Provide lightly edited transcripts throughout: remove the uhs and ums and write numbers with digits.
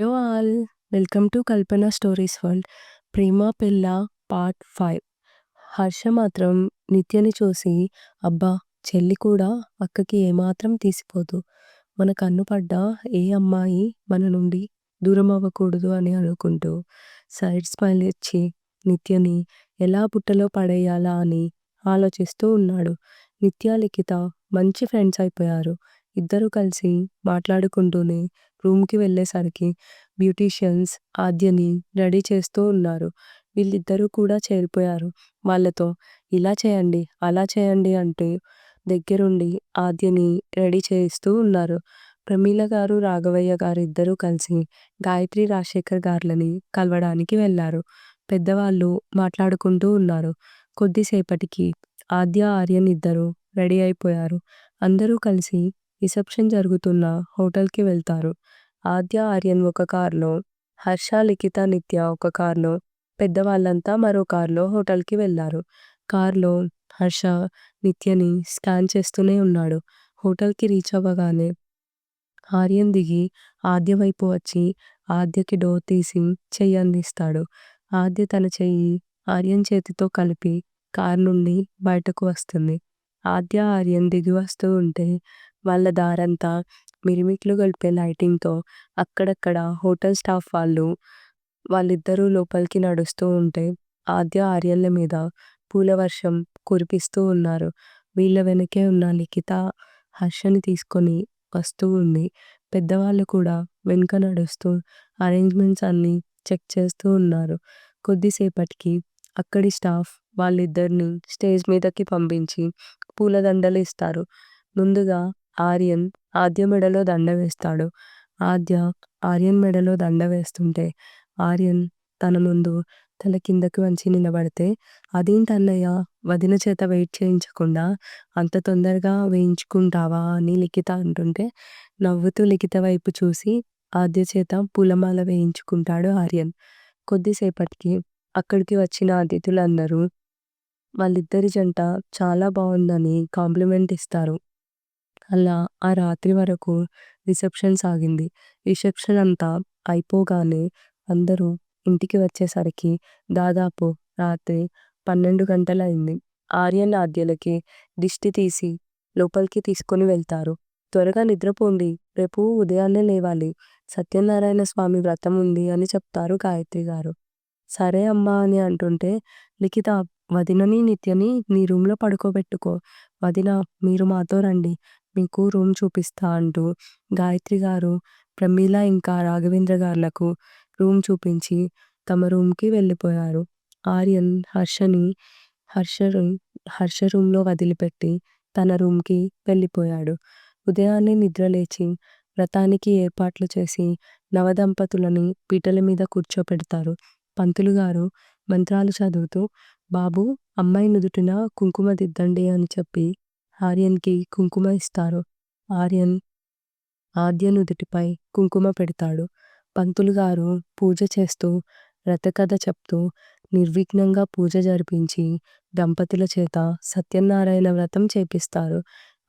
Hello all! Welcome to Kalpana stories world. 'ప్రేమ పెళ్ళ' part 5. Harsha మాత్రం నిత్యని చూసి, అబ్బా! చెల్లి కూడా అక్కకి ఏమాత్రం తీసిపోదు. మన కన్ను పడ్డ ఏ అమ్మాయి మన నుండి దూరమవ్వకూడదు అని అనుకుంటూ, సైడ్ స్మైల్ ఇచ్చి నిత్యని ఎలా బుట్టలో పడేయాలా అని ఆలోచిస్తూ ఉన్నాడు. నిత్య, లిఖిత మంచి ఫ్రెండ్స్ అయిపోయారు. ఇద్దరూ కలిసి మాట్లాడుకుంటూనే రూమ్‌కి వెళ్ళేసరికి బ్యూటీషియన్స్ ఆద్యని రెడీ చేస్తూ ఉన్నారు. వీళ్ళిద్దరూ కూడా చేరిపోయారు. వాళ్ళతో ఇలా చేయండి, అలా చేయండి అంటూ దగ్గరుండి ఆద్యని రెడీ చేయిస్తూ ఉన్నారు. ప్రమీల గారు, రాఘవయ్య గారు ఇద్దరూ కలిసి గాయత్రి, రాజశేఖర్ గార్లని కలవడానికి వెళ్లారు. పెద్దవాళ్ళు మాట్లాడుకుంటూ ఉన్నారు. కొద్దిసేపటికి ఆద్య, ఆర్యన్ ఇద్దరూ రెడీ అయిపోయారు. అందరూ కలిసి రిసెప్షన్ జరుగుతున్న హోటల్‌కి వెళ్తారు. ఆద్య, ఆర్యన్ ఒక కార్‌లో, హర్ష, లిఖిత, నిత్య ఒక కార్‌లో, పెద్దవాళ్ళంతా మరో కార్‌లో హోటల్‌కి వెళ్లారు. కార్‌లో హర్ష నిత్యని స్కాన్ చేస్తూనే ఉన్నాడు. హోటల్‌కి రీచ్ అవ్వగానే ఆర్యన్ దిగి ఆద్య వైపు వచ్చి ఆద్యకి డోర్ తీసి చెయ్యి అందిస్తాడు. ఆద్య తన చెయ్యి ఆర్యన్ చేతితో కలిపి కారు నుండి బయటకు వస్తుంది. ఆద్య, ఆర్యన్ దిగి వస్తూ ఉంటే వాళ్ళ దారంతా మిరుమిట్లు గొల్పే లైటింగ్‌తో అక్కడక్కడ హోటల్ స్టాఫ్ వాళ్ళిద్దరూ లోపలికి నడుస్తూ ఉంటే ఆద్య, ఆర్యన్‌ల మీద పూల వర్షం కురిపిస్తూ ఉన్నారు. వీళ్ళ వెనకే ఉన్న లిఖిత హర్షని తీసుకొని వస్తూ ఉంది. పెద్దవాళ్ళు కూడా వెనుక నడుస్తూ అరేంజ్‌మెంట్స్ అన్నీ చెక్ చేస్తూ ఉన్నారు. కొద్దిసేపటికి అక్కడి స్టాఫ్ వాళ్ళిద్దరిని స్టేజ్ మీదకి పంపించి పూలదండలు ఇస్తారు. ముందుగా ఆర్యన్ ఆద్య మెడలో దండ వేస్తాడు. ఆద్య ఆర్యన్ మెడలో దండ వేస్తుంటే ఆర్యన్ తన ముందు తల కిందకి వంచి నిలబడితే, "అదేంటన్నయ్య వదిన చేత వెయిట్ చేయించకుండా అంత తొందరగా వేయించుకుంటావా" అని లిఖిత అంటుంటే, నవ్వుతూ లిఖిత వైపు చూసి ఆద్య చేత పూలమాల వేయించుకుంటాడు ఆర్యన్. కొద్దిసేపటికి అక్కడికి వచ్చిన అతిథులందరూ వాళ్ళిద్దరి జంట చాలా బావుందని కాంప్లిమెంట్ ఇస్తారు. అలా ఆ రాత్రి వరకు రిసెప్షన్ సాగింది. రిసెప్షన్ అంతా అయిపోగానే అందరూ ఇంటికి వచ్చేసరికి దాదాపు రాత్రి 12 గంటలయింది. ఆర్యన్, ఆద్యలకి దిష్టి తీసి లోపలికి తీసుకొని వెళ్తారు. "త్వరగా నిద్రపోండి. రేపు ఉదయాన్నే లేవాలి. సత్యనారాయణ స్వామి వ్రతం ఉంది" అని చెప్తారు గాయత్రి గారు. "సరే అమ్మా" అని అంటుంటే లిఖిత, "వదినని, నిత్యని నీ రూమ్‌లో పడుకోబెట్టుకో. వదిన మీరు మాతో రండి. మీకు రూమ్ చూపిస్తా" అంటూ గాయత్రి గారు, ప్రమీల ఇంకా రాఘవేంద్ర గార్లకు రూమ్ చూపించి తమ రూమ్‌కి వెళ్ళిపోయారు. ఆర్యన్ హర్షని హర్ష రూమ్‌లో వదిలిపెట్టి తన రూమ్‌కి వెళ్ళిపోయాడు. ఉదయాన్నే నిద్రలేచి వ్రతానికి ఏర్పాట్లు చేసి నవదంపతులని పీటల మీద కూర్చోపెడతారు. పంతులు గారు మంత్రాలు చదువుతూ, "బాబూ, అమ్మాయి నుదుటిన కుంకుమ దిద్దండి" అని చెప్పి ఆర్యన్‌కి కుంకుమ ఇస్తారు. ఆర్యన్ ఆద్య నుదుటిపై కుంకుమ పెడతాడు. పంతులు గారు పూజ చేస్తూ, వ్రతకథ చెప్తూ నిర్విఘ్నంగా పూజ జరిపించి దంపతుల చేత సత్యనారాయణ వ్రతం చేపిస్తారు.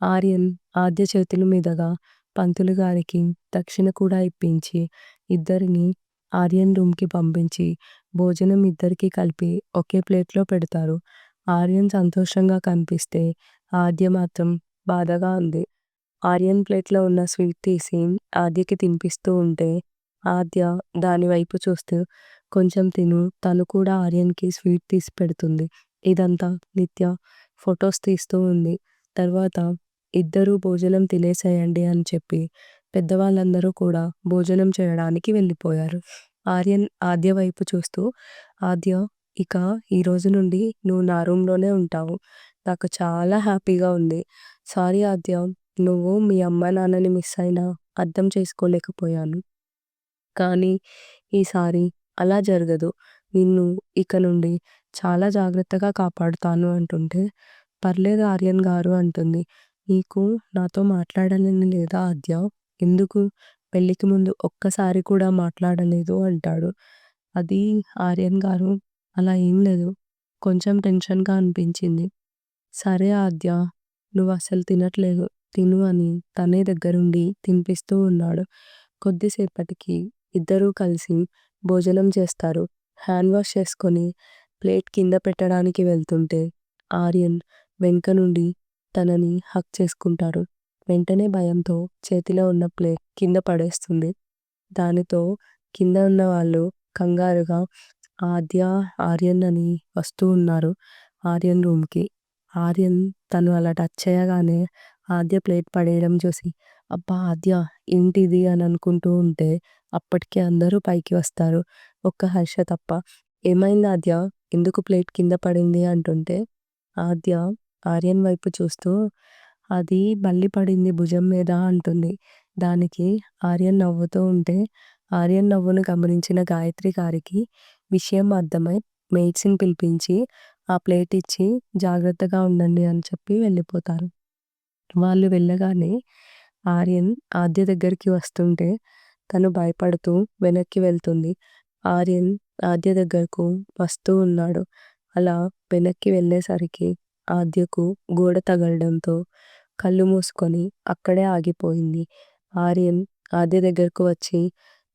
ఆర్యన్ ఆద్య చేతుల మీదుగా పంతులు గారికి దక్షిణ కూడా ఇప్పించి ఇద్దరిని ఆర్యన్ రూమ్‌కి పంపించి భోజనం ఇద్దరికీ కలిపి ఒకే ప్లేట్‌లో పెడతారు. ఆర్యన్ సంతోషంగా కనిపిస్తే ఆద్య మాత్రం బాధగా ఉంది. ఆర్యన్ ప్లేట్‌లో ఉన్న స్వీట్ తీసి ఆద్యకి తినిపిస్తూ ఉంటే ఆద్య దాని వైపు చూస్తూ, "కొంచెం తిను" తను కూడా ఆర్యన్‌కి స్వీట్ తీసి పెడుతుంది. ఇదంతా నిత్య ఫోటోస్ తీస్తూ ఉంది. తర్వాత ఇద్దరూ భోజనం తినేసేయండి అని చెప్పి పెద్దవాళ్ళందరూ కూడా భోజనం చేయడానికి వెళ్ళిపోయారు. ఆర్యన్ ఆద్య వైపు చూస్తూ, "ఆద్య, ఇక ఈ రోజు నుండి నువ్వు నా రూమ్‌లోనే ఉంటావు. నాకు చాలా హ్యాపీగా ఉంది. సారీ ఆద్య, నువ్వు మీ అమ్మా నాన్నని మిస్ అయినా అర్థం చేసుకోలేకపోయాను. కానీ ఈసారి అలా జరగదు. నిన్ను ఇక నుండి చాలా జాగ్రత్తగా కాపాడుతాను" అంటుంటే, "పర్లేదు ఆర్యన్ గారు" అంటుంది. "నీకు నాతో మాట్లాడాలని లేదా ఆద్య? ఎందుకు పెళ్ళికి ముందు ఒక్కసారి కూడా మాట్లాడలేదు" అంటాడు. "అది ఆర్యన్ గారు, అలా ఏం లేదు. కొంచెం టెన్షన్‌గా అనిపించింది." "సరే ఆద్య, నువ్వసలు తినట్లేదు. తిను" అని తనే దగ్గరుండి తినిపిస్తూ ఉన్నాడు. కొద్దిసేపటికి ఇద్దరూ కలిసి భోజనం చేస్తారు. హ్యాండ్ వాష్ చేసుకొని ప్లేట్ కింద పెట్టడానికి వెళ్తుంటే ఆర్యన్ వెనుక నుండి తనని హగ్ చేసుకుంటారు. వెంటనే భయంతో చేతిలో ఉన్న ప్లేట్ కింద పడేస్తుంది. దానితో కింద ఉన్న వాళ్ళు కంగారుగా ఆద్య, ఆర్యన్ అని వస్తూ ఉన్నారు ఆర్యన్ రూమ్‌కి. ఆర్యన్ తను అలా టచ్ చేయగానే ఆద్య ప్లేట్ పడేయడం చూసి, "అబ్బా! ఆద్య ఏంటిది?" అని అనుకుంటూ ఉంటే అప్పటికే అందరూ పైకి వస్తారు. ఒక్క హర్ష తప్ప. "ఏమైంది ఆద్య? ఎందుకు ప్లేట్ కింద పడింది?" అంటుంటే ఆద్య ఆర్యన్ వైపు చూస్తూ, "అది బల్లి పడింది భుజం మీద" అంటుంది. దానికి ఆర్యన్ నవ్వుతూ ఉంటే, ఆర్యన్ నవ్వును గమనించిన గాయత్రి గారికి విషయం అర్థమై మెయిడ్స్‌ని పిలిపించి ఆ ప్లేట్ ఇచ్చి జాగ్రత్తగా ఉండండి అని చెప్పి వెళ్ళిపోతారు. వాళ్ళు వెళ్ళగానే ఆర్యన్ ఆద్య దగ్గరికి వస్తుంటే తను భయపడుతూ వెనక్కి వెళ్తుంది. ఆర్యన్ ఆద్య దగ్గరకు వస్తూ ఉన్నాడు. అలా వెనక్కి వెళ్ళేసరికి ఆద్యకు గోడ తగలడంతో కళ్ళు మూసుకొని అక్కడే ఆగిపోయింది. ఆర్యన్ ఆద్య దగ్గరకు వచ్చి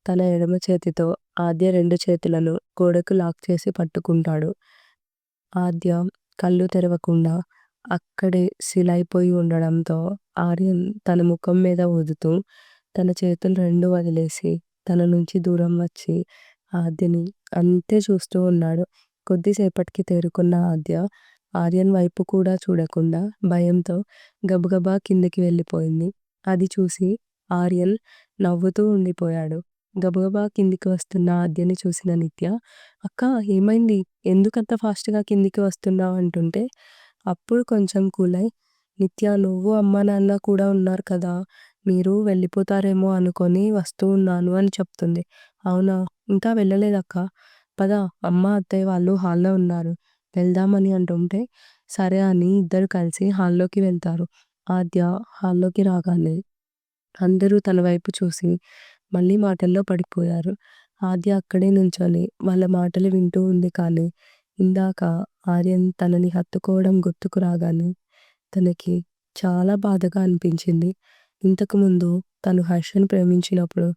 తన ఎడమ చేతితో ఆద్య 2 చేతులను గోడకు లాక్ చేసి పట్టుకుంటాడు. ఆద్య కళ్ళు తెరవకుండా అక్కడే శిలైపోయి ఉండడంతో ఆర్యన్ తన ముఖం మీద ఊదుతూ తన చేతులు 2 వదిలేసి తన నుంచి దూరం వచ్చి ఆద్యని అంతే చూస్తూ ఉన్నాడు. కొద్దిసేపటికి తేరుకున్న ఆద్య ఆర్యన్ వైపు కూడా చూడకుండా భయంతో గబగబా కిందకి వెళ్ళిపోయింది. అది చూసి ఆర్యన్ నవ్వుతూ ఉండిపోయాడు. గబగబా కిందికి వస్తున్న ఆద్యని చూసిన నిత్య, "అక్క ఏమైంది? ఎందుకంత ఫాస్ట్‌గా కిందికి వస్తున్నావు?" అంటుంటే అప్పుడు కొంచెం కూలై, "నిత్య నువ్వు, అమ్మ, నాన్న కూడా ఉన్నారు కదా! మీరు వెళ్ళిపోతారేమో అనుకోని వస్తూ ఉన్నాను" అని చెప్తుంది. "అవునా? ఇంకా వెళ్ళలేదక్కా. పద అమ్మ, అత్తయ్య వాళ్ళు హాల్‌లో ఉన్నారు. వెళ్దామని" అంటుంటే సరే అని ఇద్దరు కలిసి హాల్‌లోకి వెళ్తారు. ఆద్య హాల్‌లోకి రాగానే అందరూ తన వైపు చూసి మళ్ళీ మాటల్లో పడిపోయారు. ఆద్య అక్కడే నుంచొని వాళ్ళ మాటలు వింటూ ఉంది కానీ, ఇందాక ఆర్యన్ తనని హత్తుకోవడం గుర్తుకు రాగానే తనకి చాలా బాధగా అనిపించింది. ఇంతకుముందు తను హర్షని ప్రేమించినప్పుడు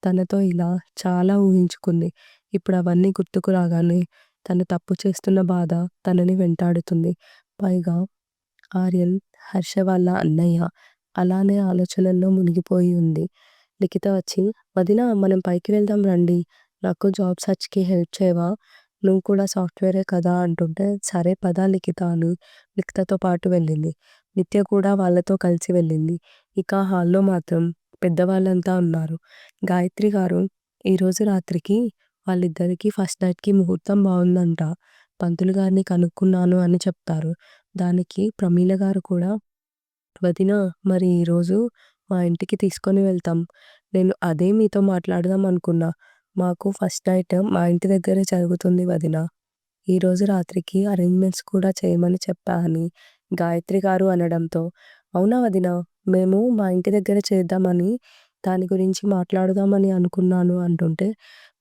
తనతో ఇలా చాలా ఊహించుకుంది. ఇప్పుడు అవన్నీ గుర్తుకు రాగానే తను తప్పు చేస్తున్న బాధ తనని వెంటాడుతుంది. పైగా ఆర్యన్ హర్ష వాళ్ళ అన్నయ్య. అలానే ఆలోచనల్లో మునిగిపోయి ఉంది. లిఖిత వచ్చి, "వదిన మనం పైకి వెళ్దాం రండి. నాకు జాబ్ సెర్చ్‌కి హెల్ప్ చేయవా? నువ్వు కూడా సాఫ్ట్‌వేరే కదా!" అంటుంటే, "సరే పద లిఖిత" అని లిఖితతో పాటు వెళ్ళింది. నిత్య కూడా వాళ్ళతో కలిసి వెళ్ళింది. ఇక హాల్‌లో మాత్రం పెద్దవాళ్ళంతా ఉన్నారు. గాయత్రి గారు ఈరోజు రాత్రికి వాళ్ళిద్దరికీ ఫస్ట్ నైట్‌కి ముహూర్తం బావుందంట. పంతులు గారిని కనుక్కున్నాను అని చెప్తారు. దానికి ప్రమీల గారు కూడా, "వదిన మరి ఈరోజు మా ఇంటికి తీసుకొని వెళ్తాం. నేను అదే మీతో మాట్లాడదాం అనుకున్నా. మాకు ఫస్ట్ నైట్ మా ఇంటి దగ్గరే జరుగుతుంది వదిన. ఈరోజు రాత్రికి అరేంజ్‌మెంట్స్ కూడా చేయమని చెప్పా" అని గాయత్రి గారు అనడంతో, "అవునా వదిన! మేము మా ఇంటి దగ్గర చేద్దామని దాని గురించి మాట్లాడదామని అనుకున్నాను" అంటుంటే,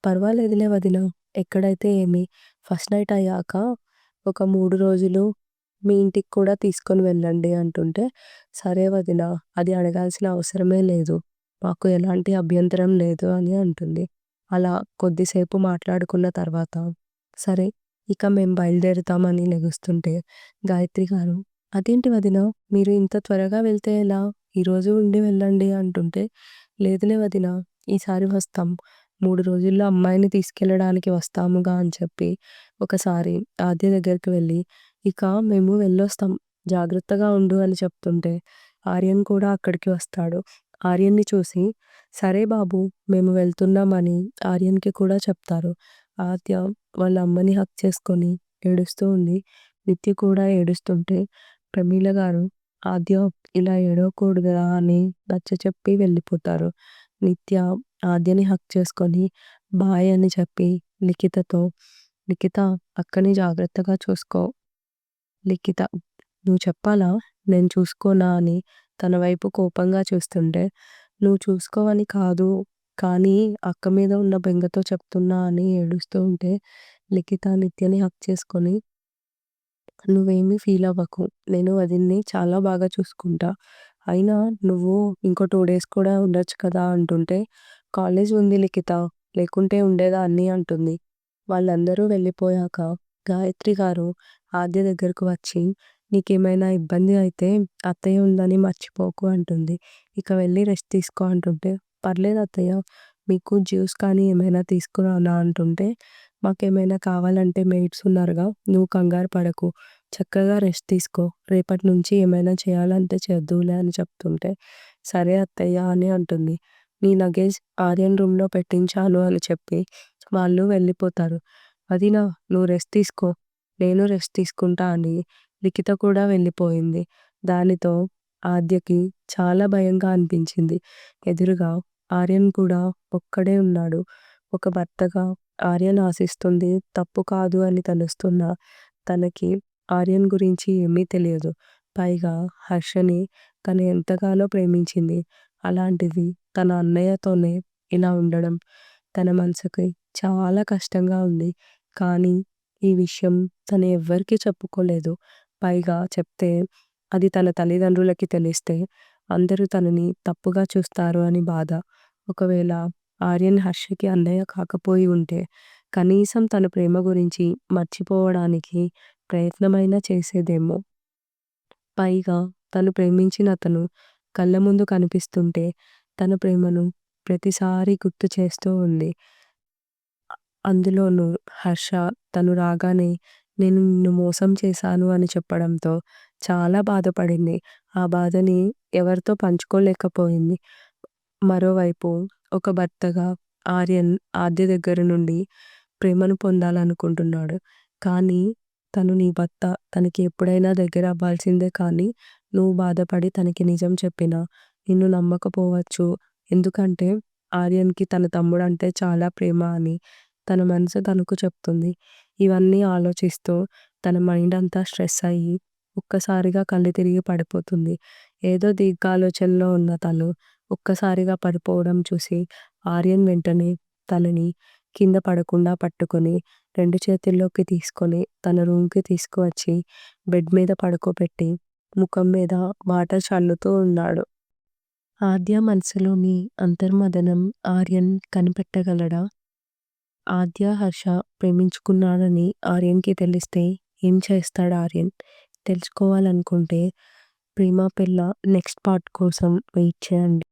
"పర్వాలేదులే వదిన! ఎక్కడైతే ఏమి ఫస్ట్ నైట్ అయ్యాక ఒక 3 రోజులు మీ ఇంటికి కూడా తీసుకొని వెళ్ళండి" అంటుంటే, "సరే వదిన! అది అడగాల్సిన అవసరమే లేదు. మాకు ఎలాంటి అభ్యంతరం లేదు" అని అంటుంది. అలా కొద్దిసేపు మాట్లాడుకున్న తర్వాత, సరే ఇక మేము బయలుదేరుతామని లెగుస్తుంటే, గాయత్రి గారు, "అదేంటి వదిన మీరు ఇంత త్వరగా వెళ్తే ఎలా? ఈరోజు ఉండి వెళ్ళండి" అంటుంటే, "లేదులే వదిన ఈసారి వస్తాం. 3 రోజుల్లో అమ్మాయిని తీసుకెళ్ళడానికి వస్తాముగా" అని చెప్పి ఒకసారి ఆద్య దగ్గరికి వెళ్ళి, "ఇక మేము వెళ్ళొస్తాం. జాగ్రత్తగా ఉండు" అని చెప్తుంటే, ఆర్యన్ కూడా అక్కడికి వస్తాడు. ఆర్యన్‌ని చూసి, "సరే బాబు మేము వెళ్తున్నాం" అని ఆర్యన్‌కి కూడా చెప్తారు. ఆద్య వాళ్ళ అమ్మని హగ్ చేసుకొని ఏడుస్తూ ఉంది. నిత్య కూడా ఏడుస్తుంటే, ప్రమీల గారు, "ఆద్య ఇలా ఏడవకూడదురా" అని నచ్చచెప్పి వెళ్ళిపోతారు. నిత్య ఆద్యని హగ్ చేసుకొని బాయ్ అని చెప్పి లిఖితతో, "లిఖిత అక్కని జాగ్రత్తగా చూసుకో." లిఖిత, "నువ్వు చెప్పాలా? నేను చూసుకోనా?" అని తన వైపు కోపంగా చూస్తుంటే, "నువ్వు చూసుకోవని కాదు, కానీ అక్క మీద ఉన్న బెంగతో చెప్తున్నా" అని ఏడుస్తూ ఉంటే, లిఖిత నిత్యని హగ్ చేసుకొని, "నువ్వేమీ ఫీల్ అవ్వకు. నేను వదిన్ని చాలా బాగా చూసుకుంటా. అయినా నువ్వు ఇంకో 2 డేస్ కూడా ఉండొచ్చు కదా!" అంటుంటే, "కాలేజ్ ఉంది లిఖిత. లేకుంటే ఉండేదాన్ని అంటుంది. వాళ్ళందరూ వెళ్ళిపోయాక గాయత్రి గారు ఆద్య దగ్గరకు వచ్చి, "నీకేమైనా ఇబ్బంది అయితే అత్తయ్య ఉందని మర్చిపోకు" అంటుంది. "ఇక వెళ్ళి రెస్ట్ తీసుకో" అంటుంటే, "పర్లేదు అత్తయ్య, మీకు జ్యూస్ కానీ ఏమైనా తీసుకురానా" అంటుంటే, "మాకేమైనా కావాలంటే మెయిడ్స్ ఉన్నారుగా, నువ్వు కంగారు పడకు. చక్కగా రెస్ట్ తీసుకో. రేపటి నుంచి ఏమైనా చేయాలంటే చేద్దువులే" అని చెప్తుంటే, "సరే అత్తయ్య" అని అంటుంది. "నీ లగేజ్ ఆర్యన్ రూమ్‌లో పెట్టించాను" అని చెప్పి వాళ్ళు వెళ్ళిపోతారు. "వదినా, నువ్వు రెస్ట్ తీసుకో. నేను రెస్ట్ తీసుకుంటా" అని లిఖిత కూడా వెళ్ళిపోయింది. దానితో ఆద్యకి చాలా భయంగా అనిపించింది. ఎదురుగా ఆర్యన్ కూడా ఒక్కడే ఉన్నాడు. ఒక భర్తగా ఆర్యన్ ఆశిస్తుంది తప్పు కాదు అని తెలుస్తున్నా తనకి ఆర్యన్ గురించి ఏమీ తెలియదు. పైగా హర్షని తను ఎంతగానో ప్రేమించింది. అలాంటిది తన అన్నయ్యతోనే ఇలా ఉండడం తన మనసుకి చాలా కష్టంగా ఉంది. కానీ ఈ విషయం తను ఎవ్వరికీ చెప్పుకోలేదు. పైగా చెప్తే అది తన తల్లిదండ్రులకి తెలిస్తే అందరూ తనని తప్పుగా చూస్తారు అని బాధ. ఒకవేళ ఆర్యన్ హర్షకి అన్నయ్య కాకపోయి ఉంటే కనీసం తన ప్రేమ గురించి మర్చిపోవడానికి ప్రయత్నమైనా చేసేదేమో. పైగా తను ప్రేమించిన అతను కళ్ళ ముందు కనిపిస్తుంటే తన ప్రేమను ప్రతిసారి గుర్తు చేస్తూ ఉంది. అందులోనూ హర్ష తను రాగానే నేను నిన్ను మోసం చేశాను అని చెప్పడంతో చాలా బాధపడింది. ఆ బాధని ఎవరితో పంచుకోలేకపోయింది. మరోవైపు ఒక భర్తగా ఆర్యన్ ఆద్య దగ్గర నుండి ప్రేమను పొందాలనుకుంటున్నాడు. కానీ తను నీ భర్త, తనకి ఎప్పుడైనా దగ్గర అవ్వాల్సిందే, కానీ నువ్వు బాధపడి తనకి నిజం చెప్పినా నిన్ను నమ్మకపోవచ్చు. ఎందుకంటే ఆర్యన్‌కి తన తమ్ముడంటే చాలా ప్రేమ అని తన మనసు తనకు చెప్తుంది. ఇవన్నీ ఆలోచిస్తూ తన మైండ్ అంతా స్ట్రెస్ అయ్యి ఒక్కసారిగా కళ్ళు తిరిగి పడిపోతుంది. ఏదో దీర్ఘాలోచనలో ఉన్న తను ఒక్కసారిగా పడిపోవడం చూసి ఆర్యన్ వెంటనే తనని కింద పడకుండా పట్టుకొని 2 చేతుల్లోకి తీసుకొని తన రూమ్‌కి తీసుకువచ్చి బెడ్ మీద పడుకోబెట్టి ముఖం మీద వాటర్ చల్లుతూ ఉన్నాడు. ఆద్య మనసులోని అంతర్మథనం ఆర్యన్ కనిపెట్టగలడా? ఆద్య, హర్ష ప్రేమించుకున్నారని ఆర్యన్‌కి తెలిస్తే ఏం చేస్తాడు ఆర్యన్? తెలుసుకోవాలనుకుంటే 'ప్రేమ పెళ్ళ' నెక్స్ట్ పార్ట్ కోసం వెయిట్ చేయండి.